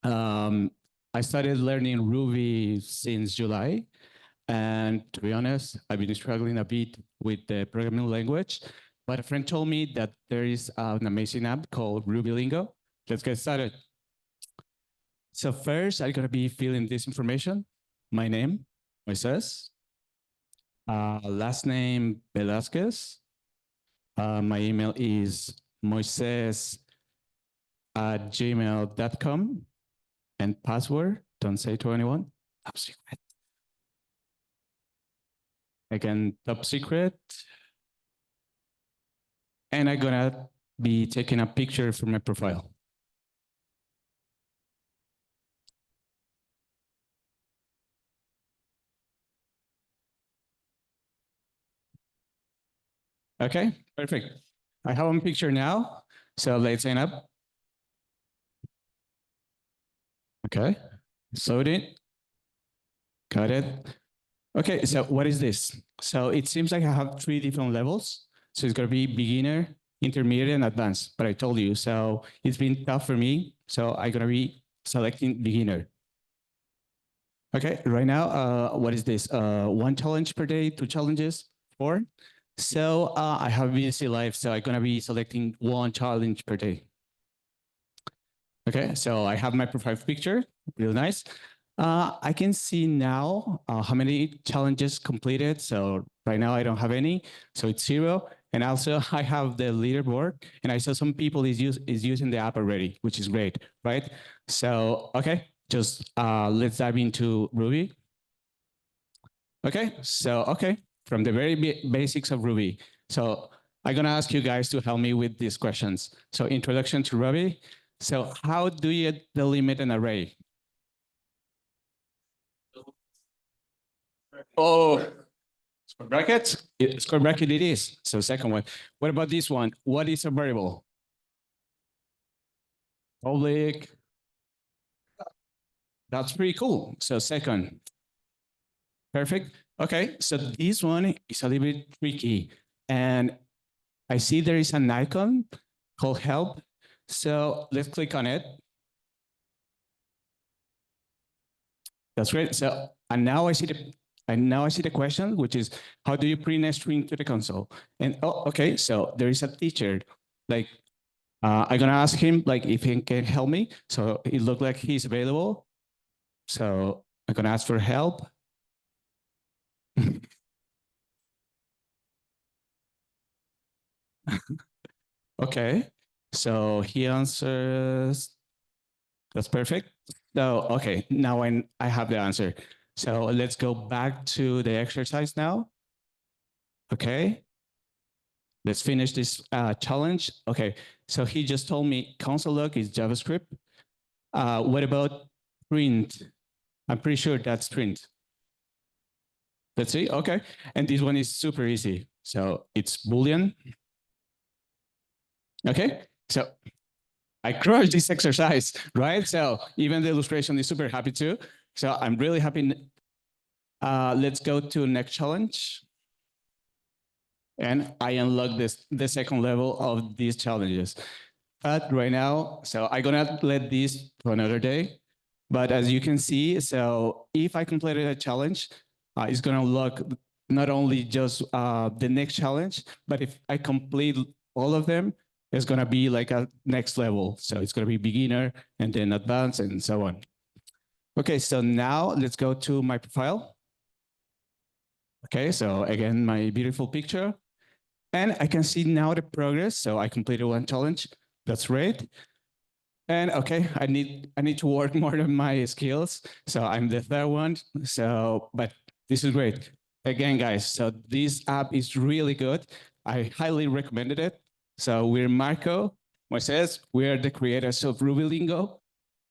Um, I started learning Ruby since July. And to be honest, I've been struggling a bit with the programming language. But a friend told me that there is an amazing app called RubyLingo. Let's get started. So first, I'm going to be filling this information. My name, Moises. Last name, Velasquez. My email is moises@gmail.com. And password, don't say to anyone, top secret. Again, top secret. And I'm gonna be taking a picture for my profile. Okay, perfect. I have one picture now, so let's sign up. Okay, load it, got it. Okay, so what is this? So it seems like I have 3 different levels. So it's gonna be beginner, intermediate, and advanced, but I told you, so it's been tough for me. So I'm gonna be selecting beginner. Okay, right now, what is this? 1 challenge per day, 2 challenges, 4. So I have a busy life, so I'm gonna be selecting 1 challenge per day. Okay, so I have my profile picture, real nice. I can see now how many challenges completed. So right now I don't have any, so it's 0. And also I have the leaderboard, and I saw some people is using the app already, which is great, right? So okay, just let's dive into Ruby. Okay, so from the very basics of Ruby. So I'm gonna ask you guys to help me with these questions. So introduction to Ruby. So how do you delimit an array? Oh, square brackets? Square bracket it is. So second one. What about this one? What is a variable? Public. That's pretty cool. So second. Perfect. Okay, so this one is a little bit tricky. And I see there is an icon called help. So let's click on it. That's great. So and now I see the question, which is how do you print a string to the console? And oh, okay, so there is a teacher. Like I'm gonna ask him like if he can help me. So it looked like he's available. So I'm gonna ask for help. Okay. So he answers. That's perfect. So okay, now I have the answer. So let's go back to the exercise now. Okay. Let's finish this challenge. Okay, so he just told me console log is JavaScript. What about print? I'm pretty sure that's print. Let's see, okay. And this one is super easy. So it's Boolean. Okay, so I crushed this exercise, right? So even the illustration is super happy too. So I'm really happy. Let's go to next challenge. And I unlock the second level of these challenges. But right now, so I'm gonna let this for another day. But as you can see, so if I completed a challenge, it's gonna unlock not only just the next challenge, but if I complete all of them, it's gonna be like a next level. So it's gonna be beginner and then advanced and so on. Okay, so now let's go to my profile. Okay, so again, my beautiful picture. And I can see now the progress. So I completed 1 challenge. That's great. And okay, I need to work more on my skills. So I'm the 3rd one. So, but this is great. Again, guys, so this app is really good. I highly recommended it. So we're Marco, Moises, we're the creators of RubyLingo.